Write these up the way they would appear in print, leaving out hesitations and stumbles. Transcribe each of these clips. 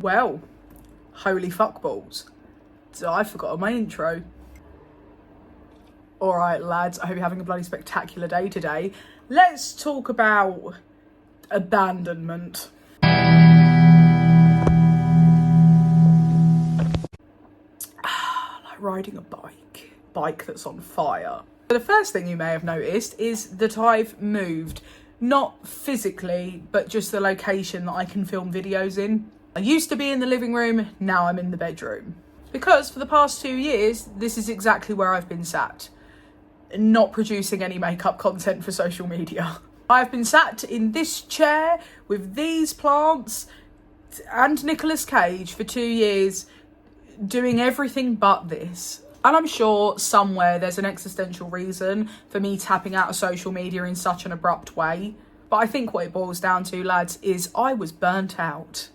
Well, holy fuckballs. So I forgot my intro. Alright lads, I hope you're having a bloody spectacular day today. Let's talk about abandonment. Like riding a bike that's on fire. The first thing you may have noticed is that I've moved. Not physically, but just the location that I can film videos in. I used to be in the living room, now I'm in the bedroom. Because for the past 2 years, this is exactly where I've been sat. Not producing any makeup content for social media. I've been sat in this chair with these plants and Nicolas Cage for 2 years, doing everything but this. And I'm sure somewhere there's an existential reason for me tapping out of social media in such an abrupt way. But I think what it boils down to, lads, is I was burnt out.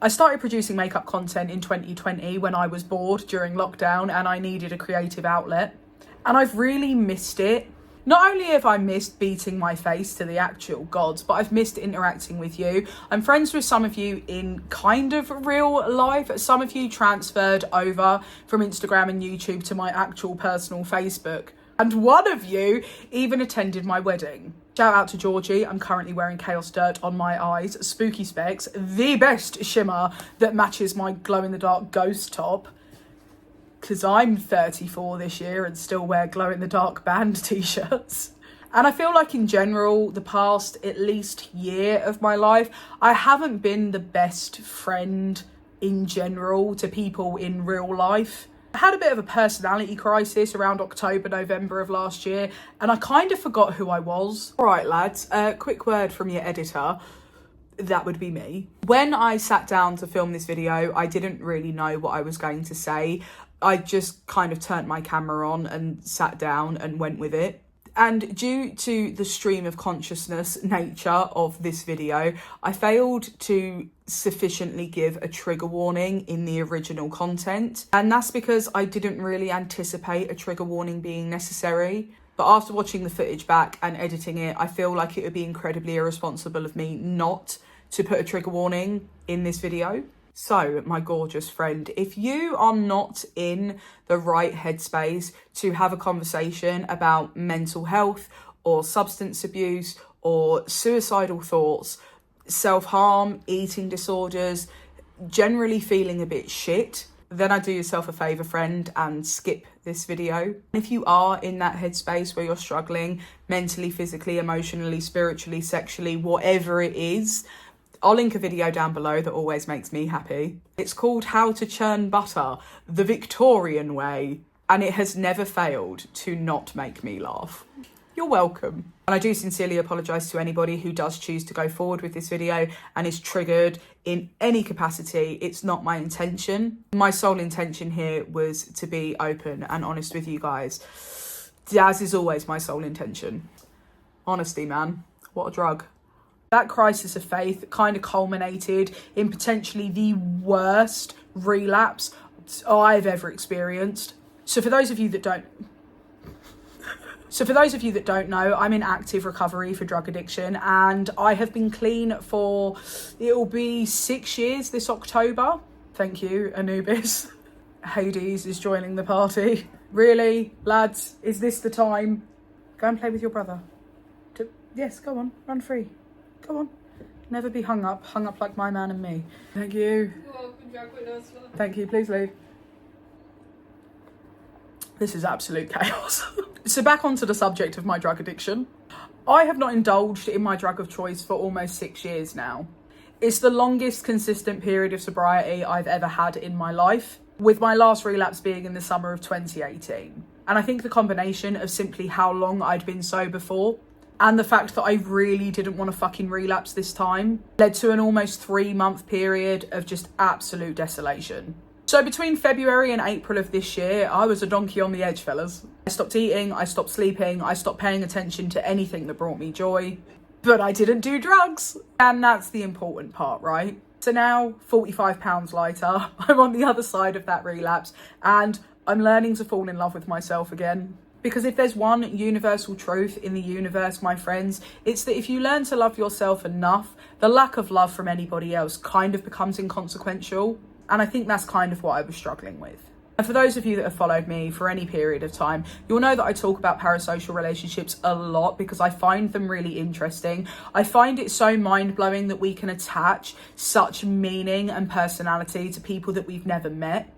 I started producing makeup content in 2020 when I was bored during lockdown and I needed a creative outlet. And I've really missed it. Not only have I missed beating my face to the actual gods, but I've missed interacting with you. I'm friends with some of you in kind of real life. Some of you transferred over from Instagram and YouTube to my actual personal Facebook. And one of you even attended my wedding. Shout out to Georgie. I'm currently wearing Chaos Dirt on my eyes. Spooky Specs, the best shimmer that matches my glow-in-the-dark ghost top. Because I'm 34 this year and still wear glow-in-the-dark band t-shirts. And I feel like in general, the past at least year of my life, I haven't been the best friend in general to people in real life. I had a bit of a personality crisis around October, November of last year, and I kind of forgot who I was. All right, lads, quick word from your editor. That would be me. When I sat down to film this video, I didn't really know what I was going to say. I just kind of turned my camera on and sat down and went with it. And due to the stream of consciousness nature of this video, I failed to sufficiently give a trigger warning in the original content. And that's because I didn't really anticipate a trigger warning being necessary. But after watching the footage back and editing it, I feel like it would be incredibly irresponsible of me not to put a trigger warning in this video. So, my gorgeous friend, if you are not in the right headspace to have a conversation about mental health or substance abuse or suicidal thoughts, self-harm, eating disorders, generally feeling a bit shit, then I do yourself a favour, friend, and skip this video. If you are in that headspace where you're struggling mentally, physically, emotionally, spiritually, sexually, whatever it is, I'll link a video down below that always makes me happy. It's called How to Churn Butter, the Victorian way, and it has never failed to not make me laugh. You're welcome. And I do sincerely apologise to anybody who does choose to go forward with this video and is triggered in any capacity. It's not my intention. My sole intention here was to be open and honest with you guys. As is always my sole intention. Honesty, man. What a drug. That crisis of faith kind of culminated in potentially the worst relapse I've ever experienced. So for those of you that don't know, I'm in active recovery for drug addiction and I have been clean for, it'll be 6 years this October. Thank you, Anubis. Hades is joining the party. Really, lads, is this the time? Go and play with your brother. Yes, go on, run free. Go on. Never be hung up like my man and me. Thank you. You're welcome, drag with us. Thank you, please leave. This is absolute chaos. So back onto the subject of my drug addiction. I have not indulged in my drug of choice for almost 6 years now. It's the longest consistent period of sobriety I've ever had in my life, with my last relapse being in the summer of 2018. And I think the combination of simply how long I'd been sober for and the fact that I really didn't want to fucking relapse this time led to an almost 3-month period of just absolute desolation. So between February and April of this year, I was a donkey on the edge, fellas. I stopped eating, I stopped sleeping, I stopped paying attention to anything that brought me joy. But I didn't do drugs. And that's the important part, right? So now, 45 pounds lighter, I'm on the other side of that relapse and I'm learning to fall in love with myself again. Because if there's one universal truth in the universe, my friends, it's that if you learn to love yourself enough, the lack of love from anybody else kind of becomes inconsequential. And I think that's kind of what I was struggling with. And for those of you that have followed me for any period of time, you'll know that I talk about parasocial relationships a lot because I find them really interesting. I find it so mind-blowing that we can attach such meaning and personality to people that we've never met.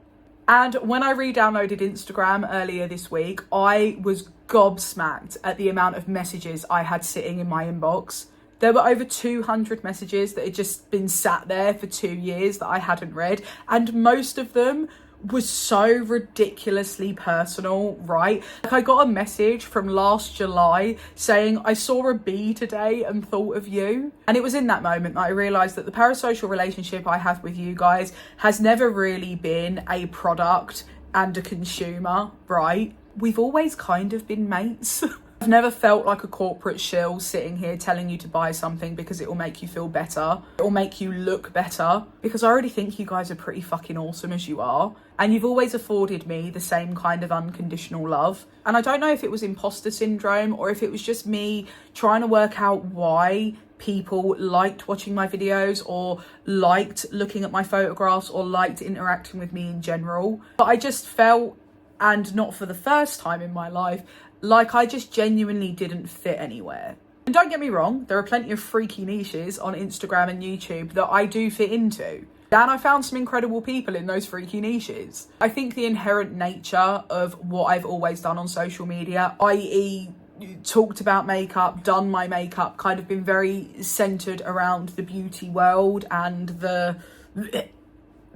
And when I re-downloaded Instagram earlier this week, I was gobsmacked at the amount of messages I had sitting in my inbox. There were over 200 messages that had just been sat there for 2 years that I hadn't read. And most of them was so ridiculously personal, right? Like, I got a message from last July saying, I saw a bee today and thought of you. And it was in that moment that I realised that the parasocial relationship I have with you guys has never really been a product and a consumer, right? We've always kind of been mates. I've never felt like a corporate shill sitting here telling you to buy something because it will make you feel better. It will make you look better, because I already think you guys are pretty fucking awesome as you are. And you've always afforded me the same kind of unconditional love. And I don't know if it was imposter syndrome or if it was just me trying to work out why people liked watching my videos or liked looking at my photographs or liked interacting with me in general. But I just felt, and not for the first time in my life, like I just genuinely didn't fit anywhere. And don't get me wrong, there are plenty of freaky niches on Instagram and YouTube that I do fit into. And I found some incredible people in those freaky niches. I think the inherent nature of what I've always done on social media, i.e. talked about makeup, done my makeup, kind of been very centered around the beauty world and the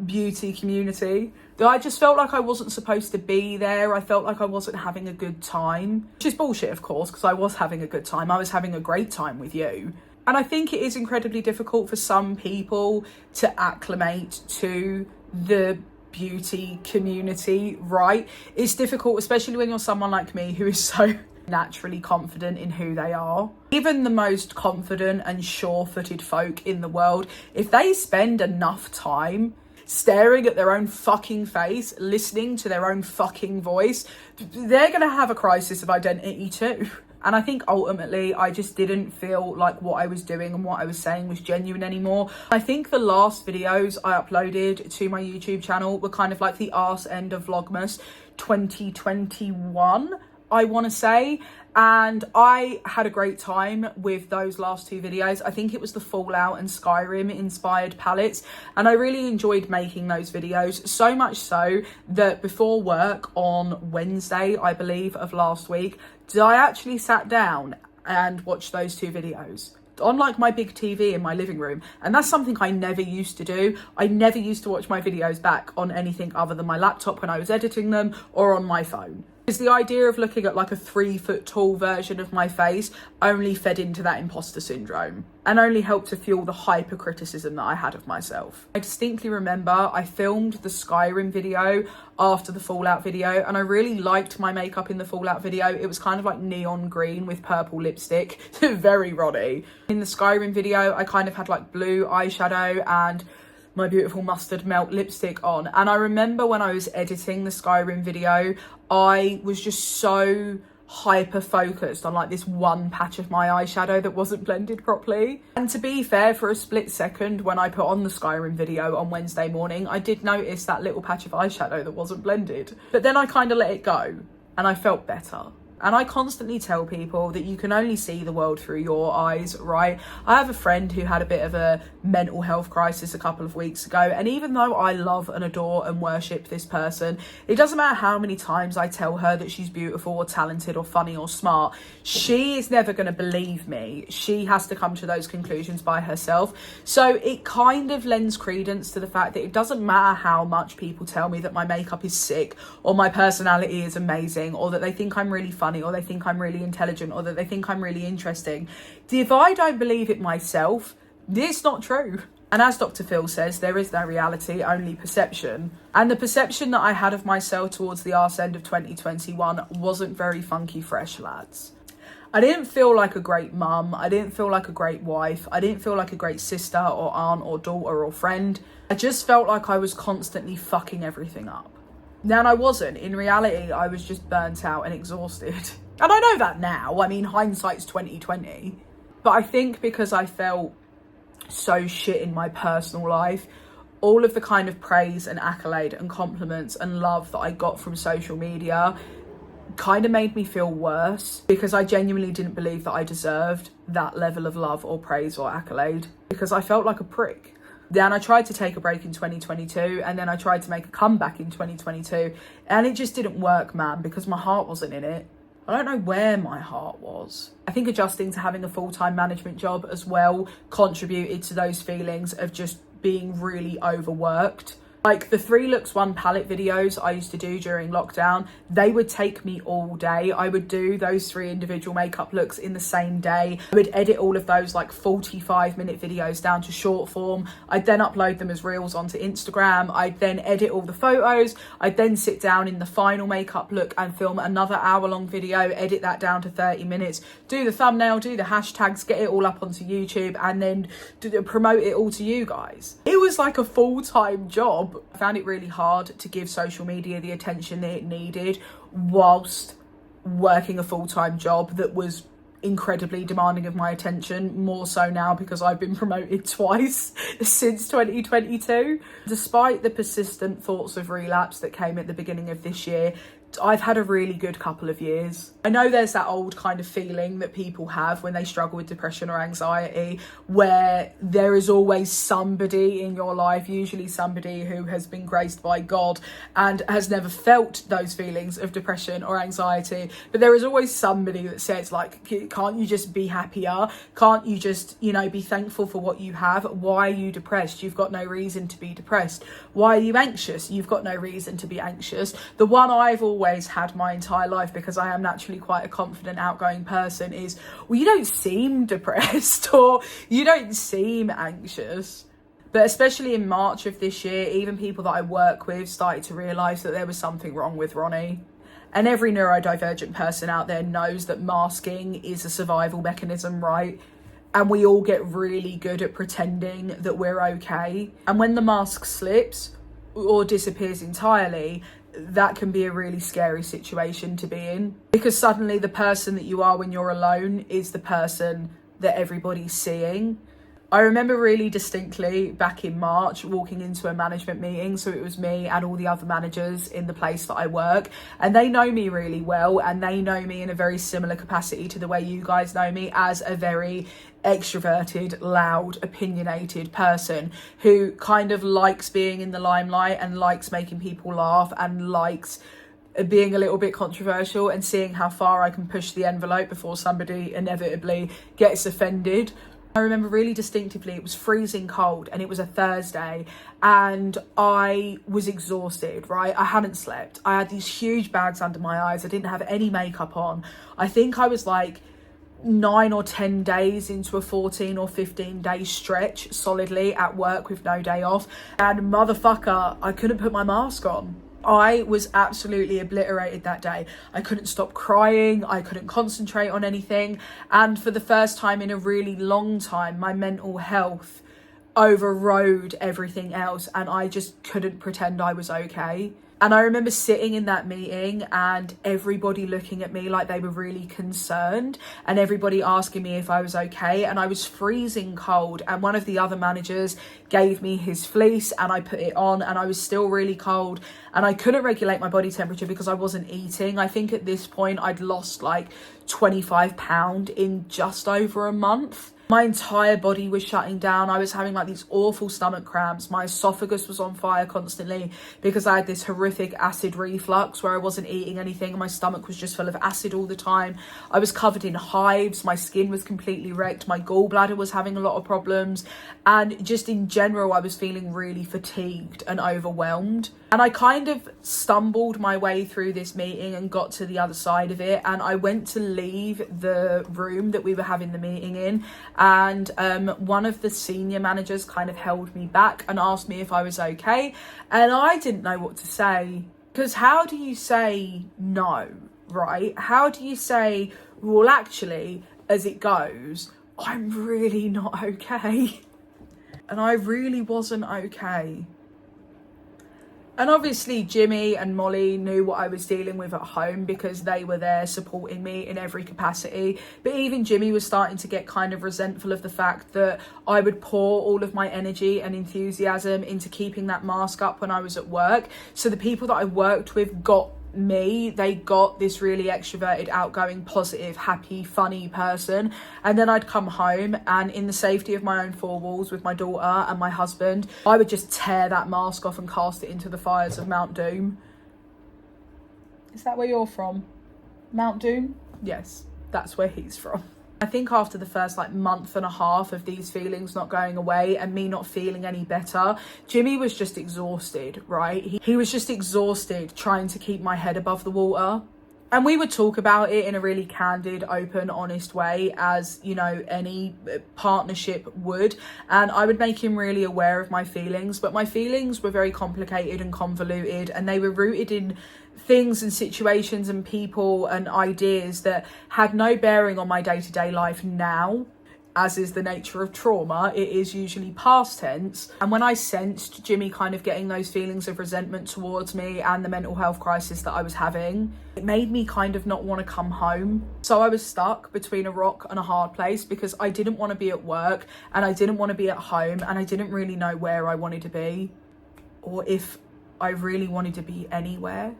beauty community, that I just felt like I wasn't supposed to be there. I felt like I wasn't having a good time, which is bullshit, of course, because I was having a good time. I was having a great time with you. And I think it is incredibly difficult for some people to acclimate to the beauty community, right? It's difficult, especially when you're someone like me who is so naturally confident in who they are. Even the most confident and sure-footed folk in the world, if they spend enough time staring at their own fucking face, listening to their own fucking voice, they're going to have a crisis of identity too. And I think ultimately I just didn't feel like what I was doing and what I was saying was genuine anymore. I think the last videos I uploaded to my YouTube channel were kind of like the arse end of Vlogmas 2021, I want to say. And I had a great time with those last two videos. I think it was the Fallout and Skyrim inspired palettes, and I really enjoyed making those videos, so much so that before work on Wednesday, I believe, of last week, I actually sat down and watched those two videos on like my big TV in my living room. And that's something I never used to do. I never used to watch my videos back on anything other than my laptop when I was editing them, or on my phone. Because the idea of looking at like a 3 foot tall version of my face only fed into that imposter syndrome and only helped to fuel the hyper criticism that I had of myself. I distinctly remember I filmed the Skyrim video after the Fallout video, and I really liked my makeup in the Fallout video. It was kind of like neon green with purple lipstick, very Roddy. In the Skyrim video, I kind of had like blue eyeshadow and my beautiful mustard melt lipstick on. And I remember when I was editing the Skyrim video, I was just so hyper focused on like this one patch of my eyeshadow that wasn't blended properly. And to be fair, for a split second when I put on the Skyrim video on Wednesday morning, I did notice that little patch of eyeshadow that wasn't blended. But then I kind of let it go and I felt better. And I constantly tell people that you can only see the world through your eyes, right? I have a friend who had a bit of a mental health crisis a couple of weeks ago. And even though I love and adore and worship this person, it doesn't matter how many times I tell her that she's beautiful or talented or funny or smart, she is never going to believe me. She has to come to those conclusions by herself. So it kind of lends credence to the fact that it doesn't matter how much people tell me that my makeup is sick or my personality is amazing or that they think I'm really funny or they think I'm really intelligent or that they think I'm really interesting. If I don't believe it myself, it's not true. And as Dr. Phil says, there is no reality, only perception. And the perception that I had of myself towards the arse end of 2021 wasn't very funky fresh, lads. I didn't feel like a great mum. I didn't feel like a great wife. I didn't feel like a great sister or aunt or daughter or friend. I just felt like I was constantly fucking everything up. Now, I wasn't. In reality, I was just burnt out and exhausted. And I know that now. I mean, hindsight's 2020. But I think because I felt so shit in my personal life, all of the kind of praise and accolade and compliments and love that I got from social media kind of made me feel worse, because I genuinely didn't believe that I deserved that level of love or praise or accolade, because I felt like a prick. Then I tried to take a break in 2022, and then I tried to make a comeback in 2022, and it just didn't work, man, because my heart wasn't in it. I don't know where my heart was. I think adjusting to having a full-time management job as well contributed to those feelings of just being really overworked. Like the 3 looks 1 palette videos I used to do during lockdown, they would take me all day. I would do those 3 individual makeup looks in the same day. I would edit all of those like 45-minute videos down to short form. I'd then upload them as reels onto Instagram. I'd then edit all the photos. I'd then sit down in the final makeup look and film another hour-long video, edit that down to 30 minutes, do the thumbnail, do the hashtags, get it all up onto YouTube, and then promote it all to you guys. It was like a full-time job. I found it really hard to give social media the attention that it needed whilst working a full-time job that was incredibly demanding of my attention, more so now because I've been promoted twice since 2022. Despite the persistent thoughts of relapse that came at the beginning of this year, I've had a really good couple of years. I know there's that old kind of feeling that people have when they struggle with depression or anxiety, where there is always somebody in your life, usually somebody who has been graced by God and has never felt those feelings of depression or anxiety. But there is always somebody that says, like, can't you just be happier? Can't you just, you know, be thankful for what you have? Why are you depressed? You've got no reason to be depressed. Why are you anxious? You've got no reason to be anxious. The one I've always had my entire life, because I am naturally quite a confident, outgoing person, is, well, you don't seem depressed or you don't seem anxious. But especially in March of this year, even people that I work with started to realise that there was something wrong with Ronnie. And every neurodivergent person out there knows that masking is a survival mechanism, right? And we all get really good at pretending that we're okay. And when the mask slips or disappears entirely, that can be a really scary situation to be in, because suddenly the person that you are when you're alone is the person that everybody's seeing. I remember really distinctly back in March walking into a management meeting. So it was me and all the other managers in the place that I work, and they know me really well, and they know me in a very similar capacity to the way you guys know me, as a very extroverted, loud, opinionated person who kind of likes being in the limelight and likes making people laugh and likes being a little bit controversial and seeing how far I can push the envelope before somebody inevitably gets offended. I remember really distinctively, it was freezing cold and it was a Thursday and I was exhausted, right? I hadn't slept. I had these huge bags under my eyes. I didn't have any makeup on. I think I was like 9 or 10 days into a 14 or 15 day stretch solidly at work with no day off. And motherfucker, I couldn't put my mask on. I was absolutely obliterated that day. I couldn't stop crying. I couldn't concentrate on anything. And for the first time in a really long time, my mental health overrode everything else. And I just couldn't pretend I was okay. And I remember sitting in that meeting and everybody looking at me like they were really concerned, and everybody asking me if I was okay. And I was freezing cold, and one of the other managers gave me his fleece and I put it on, and I was still really cold and I couldn't regulate my body temperature because I wasn't eating. I think at this point I'd lost like 25 pounds in just over a month. My entire body was shutting down. I was having like these awful stomach cramps. My esophagus was on fire constantly because I had this horrific acid reflux where I wasn't eating anything and my stomach was just full of acid all the time. I was covered in hives. My skin was completely wrecked. My gallbladder was having a lot of problems. And just in general, I was feeling really fatigued and overwhelmed. And I kind of stumbled my way through this meeting and got to the other side of it. And I went to leave the room that we were having the meeting in. And one of the senior managers kind of held me back and asked me if I was okay. And I didn't know what to say. Because how do you say no, right? How do you say, well, actually, as it goes, I'm really not okay. And I really wasn't okay. And obviously Jimmy and Molly knew what I was dealing with at home because they were there supporting me in every capacity. But even Jimmy was starting to get kind of resentful of the fact that I would pour all of my energy and enthusiasm into keeping that mask up when I was at work. So the people that I worked with got they got this really extroverted, outgoing, positive, happy, funny person, and then I'd come home and in the safety of my own four walls with my daughter and my husband, I would just tear that mask off and cast it into the fires of Mount Doom. Is that where you're from? Mount Doom? Yes, that's where he's from. I think after the first month and a half of these feelings not going away and me not feeling any better, Jimmy was just exhausted, right? He was just exhausted trying to keep my head above the water. And we would talk about it in a really candid, open, honest way, as, you know, any partnership would. And I would make him really aware of my feelings, but my feelings were very complicated and convoluted, and they were rooted in things and situations and people and ideas that had no bearing on my day-to-day life now. As is the nature of trauma, it is usually past tense. And when I sensed Jimmy kind of getting those feelings of resentment towards me and the mental health crisis that I was having, it made me kind of not want to come home. So I was stuck between a rock and a hard place because I didn't want to be at work and I didn't want to be at home, and I didn't really know where I wanted to be or if I really wanted to be anywhere.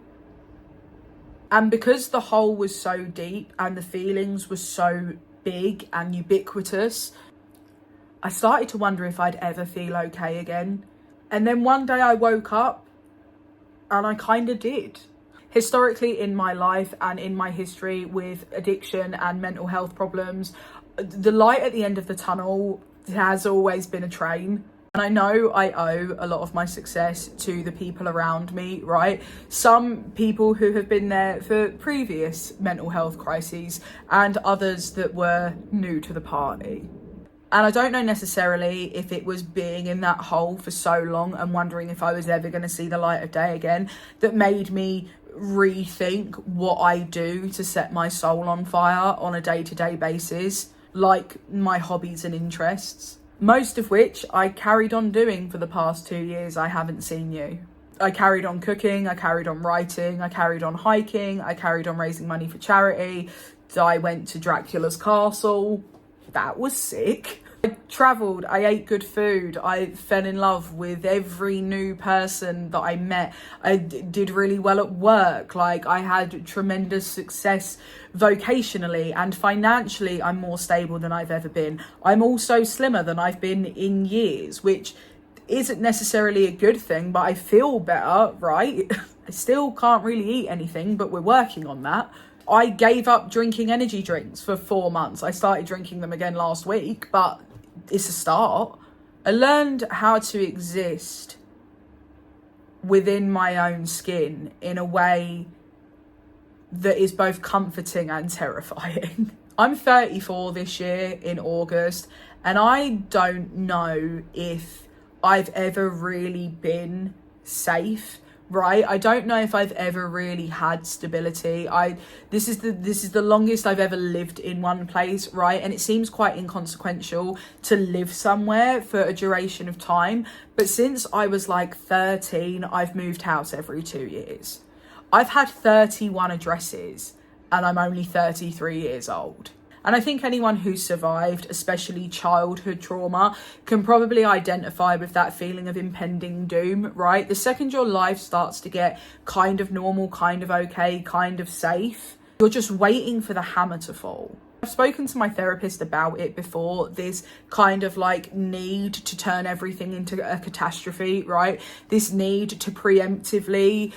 And because the hole was so deep and the feelings were so big and ubiquitous, I started to wonder if I'd ever feel okay again. And then one day I woke up and I kind of did. Historically in my life and in my history with addiction and mental health problems, the light at the end of the tunnel has always been a train. And I know I owe a lot of my success to the people around me, right? Some people who have been there for previous mental health crises and others that were new to the party. And I don't know necessarily if it was being in that hole for so long and wondering if I was ever going to see the light of day again that made me rethink what I do to set my soul on fire on a day-to-day basis, like my hobbies and interests. Most of which I carried on doing for the past 2 years I haven't seen you. I carried on cooking, I carried on writing, I carried on hiking, I carried on raising money for charity. I went to Dracula's castle. That was sick. I travelled, I ate good food, I fell in love with every new person that I met. I did really well at work, I had tremendous success vocationally, and financially I'm more stable than I've ever been. I'm also slimmer than I've been in years, which isn't necessarily a good thing, but I feel better, right? I still can't really eat anything, but we're working on that. I gave up drinking energy drinks for 4 months. I started drinking them again last week, but it's a start. I learned how to exist within my own skin in a way that is both comforting and terrifying. I'm 34 this year in August, and I don't know if I've ever really been safe. Right, I don't know if I've ever really had stability. This is the longest I've ever lived in one place, right? And it seems quite inconsequential to live somewhere for a duration of time. But since I was 13, I've moved house every 2 years. I've had 31 addresses and I'm only 33 years old. And I think anyone who's survived, especially childhood trauma, can probably identify with that feeling of impending doom, right? The second your life starts to get kind of normal, kind of okay, kind of safe, you're just waiting for the hammer to fall. I've spoken to my therapist about it before, this kind of need to turn everything into a catastrophe, right? This need to preemptively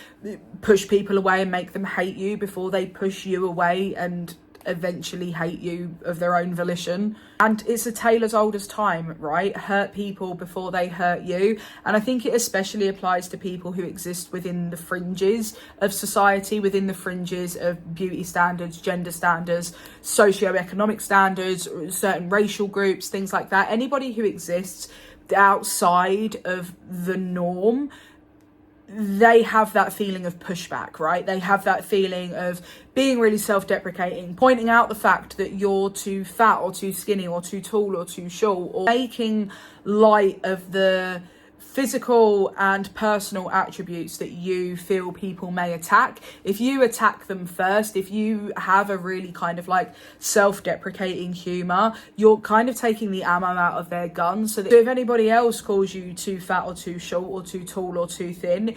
push people away and make them hate you before they push you away and eventually hate you of their own volition. And it's a tale as old as time, right? Hurt people before they hurt you. And I think it especially applies to people who exist within the fringes of society, within the fringes of beauty standards, gender standards, socioeconomic standards, certain racial groups, things like that. Anybody who exists outside of the norm, they have that feeling of pushback, right? They have that feeling of being really self-deprecating, pointing out the fact that you're too fat or too skinny or too tall or too short, or making light of the physical and personal attributes that you feel people may attack, if you attack them first, if you have a really kind of like self-deprecating humor, you're kind of taking the ammo out of their gun. So that if anybody else calls you too fat or too short or too tall or too thin,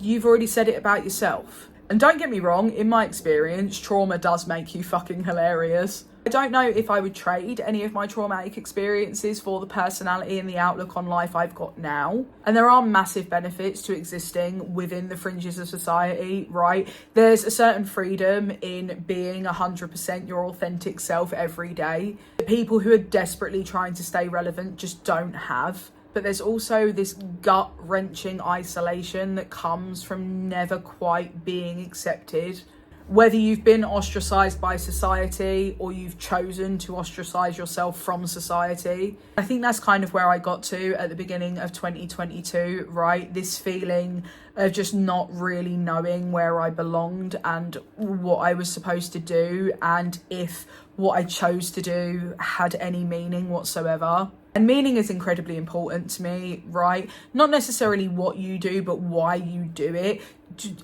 you've already said it about yourself. And don't get me wrong, in my experience, trauma does make you fucking hilarious. I don't know if I would trade any of my traumatic experiences for the personality and the outlook on life I've got now. And there are massive benefits to existing within the fringes of society, right? There's a certain freedom in being 100% your authentic self every day. The people who are desperately trying to stay relevant just don't have. But there's also this gut-wrenching isolation that comes from never quite being accepted. Whether you've been ostracized by society or you've chosen to ostracize yourself from society. I think that's kind of where I got to at the beginning of 2022, right? This feeling of just not really knowing where I belonged and what I was supposed to do, and if what I chose to do had any meaning whatsoever. And meaning is incredibly important to me, right? Not necessarily what you do, but why you do it.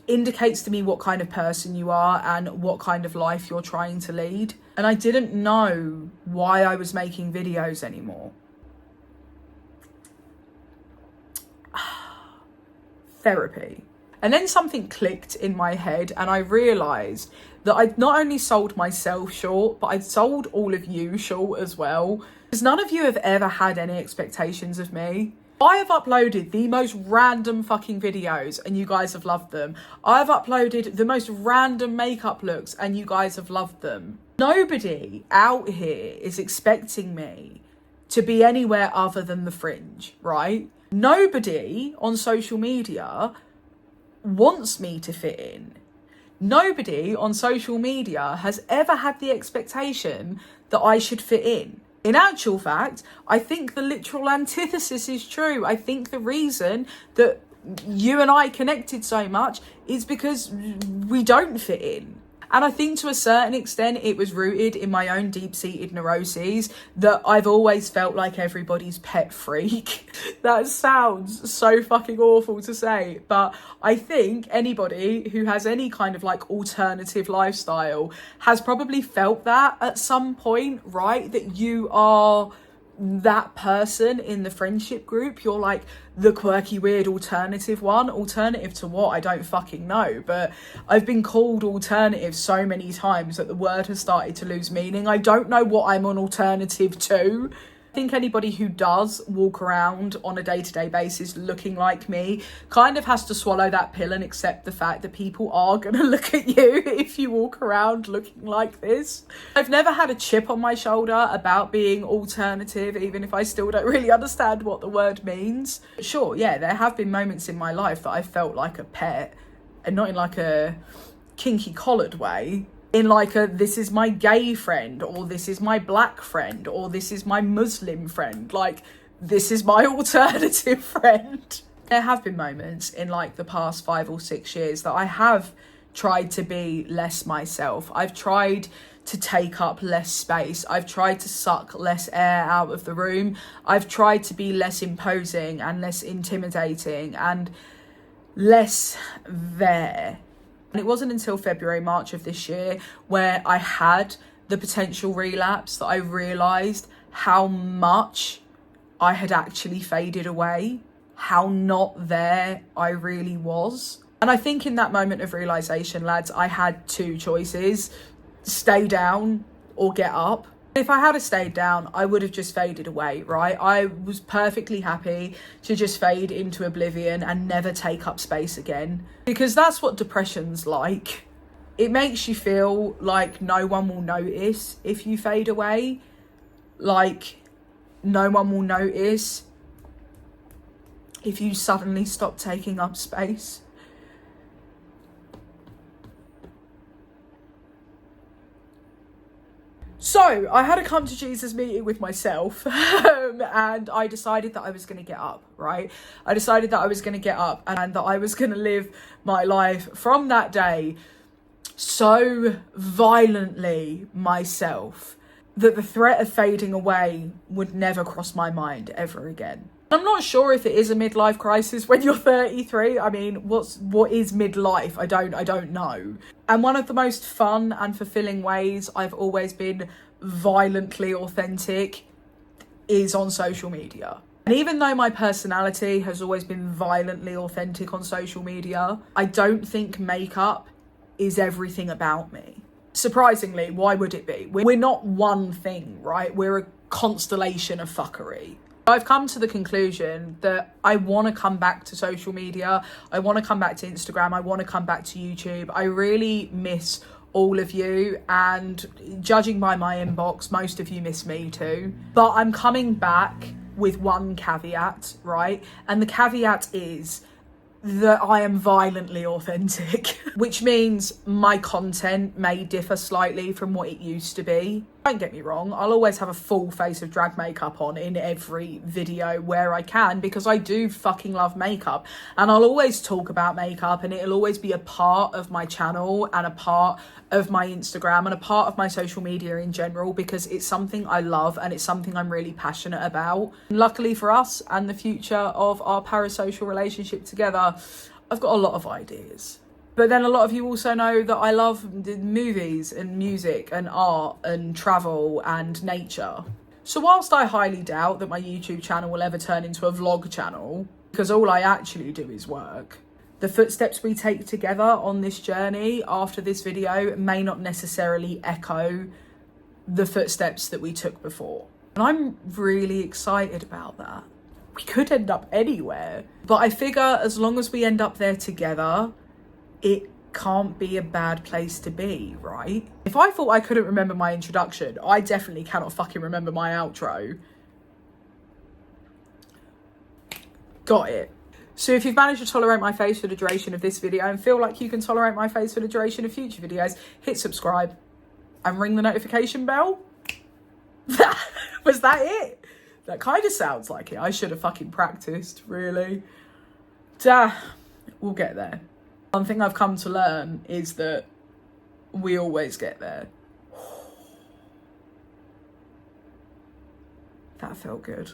Indicates to me what kind of person you are and what kind of life you're trying to lead. And I didn't know why I was making videos anymore. Therapy. And then something clicked in my head and I realised that I'd not only sold myself short, but I'd sold all of you short as well. Because none of you have ever had any expectations of me. I have uploaded the most random fucking videos and you guys have loved them. I've uploaded the most random makeup looks and you guys have loved them. Nobody out here is expecting me to be anywhere other than the fringe, right? Nobody on social media wants me to fit in. Nobody on social media has ever had the expectation that I should fit in. In actual fact, I think the literal antithesis is true. I think the reason that you and I connected so much is because we don't fit in. And I think to a certain extent it was rooted in my own deep-seated neuroses that I've always felt like everybody's pet freak. That sounds so fucking awful to say, but I think anybody who has any kind of like alternative lifestyle has probably felt that at some point, right? That you are that person in the friendship group. You're like the quirky, weird alternative one. Alternative to what? I don't fucking know, but I've been called alternative so many times that the word has started to lose meaning. I don't know what I'm an alternative to. I think anybody who does walk around on a day-to-day basis looking like me kind of has to swallow that pill and accept the fact that people are going to look at you if you walk around looking like this. I've never had a chip on my shoulder about being alternative, even if I still don't really understand what the word means. Sure, yeah, there have been moments in my life that I felt like a pet, and not in like a kinky collared way. In like a, this is my gay friend, or this is my black friend, or this is my Muslim friend, like this is my alternative friend. There have been moments in like the past 5 or 6 years that I have tried to be less myself. I've tried to take up less space. I've tried to suck less air out of the room. I've tried to be less imposing and less intimidating and less there. And it wasn't until February, March of this year where I had the potential relapse that I realised how much I had actually faded away, how not there I really was. And I think in that moment of realisation, lads, I had 2 choices: stay down or get up. If I had stayed down, I would have just faded away, right? I was perfectly happy to just fade into oblivion and never take up space again. Because that's what depression's like. It makes you feel like no one will notice if you fade away. Like no one will notice if you suddenly stop taking up space. So I had a come to Jesus meeting with myself and I decided that I was going to get up, right? I decided that I was going to get up and that I was going to live my life from that day so violently myself that the threat of fading away would never cross my mind ever again. I'm not sure if it is a midlife crisis when you're 33. I mean, what is midlife? I don't know. And one of the most fun and fulfilling ways I've always been violently authentic is on social media. And even though my personality has always been violently authentic on social media, I don't think makeup is everything about me. Surprisingly, why would it be? We're not one thing, right? We're a constellation of fuckery. I've come to the conclusion that I want to come back to social media. I want to come back to Instagram. I want to come back to YouTube. I really miss all of you, and judging by my inbox, most of you miss me too. But I'm coming back with one caveat, right? And the caveat is that I am violently authentic, which means my content may differ slightly from what it used to be. Don't get me wrong, I'll always have a full face of drag makeup on in every video where I can, because I do fucking love makeup, and I'll always talk about makeup, and it'll always be a part of my channel and a part of my Instagram and a part of my social media in general, because it's something I love and it's something I'm really passionate about. And luckily for us and the future of our parasocial relationship together, I've got a lot of ideas. But then a lot of you also know that I love movies and music and art and travel and nature. So whilst I highly doubt that my YouTube channel will ever turn into a vlog channel, because all I actually do is work, the footsteps we take together on this journey after this video may not necessarily echo the footsteps that we took before. And I'm really excited about that. We could end up anywhere, but I figure as long as we end up there together, it can't be a bad place to be, right? If I thought I couldn't remember my introduction, I definitely cannot fucking remember my outro. Got it. So if you've managed to tolerate my face for the duration of this video and feel like you can tolerate my face for the duration of future videos, hit subscribe and ring the notification bell. Was that it? That kind of sounds like it. I should have fucking practiced, really. We'll get there. One thing I've come to learn is that we always get there. That felt good.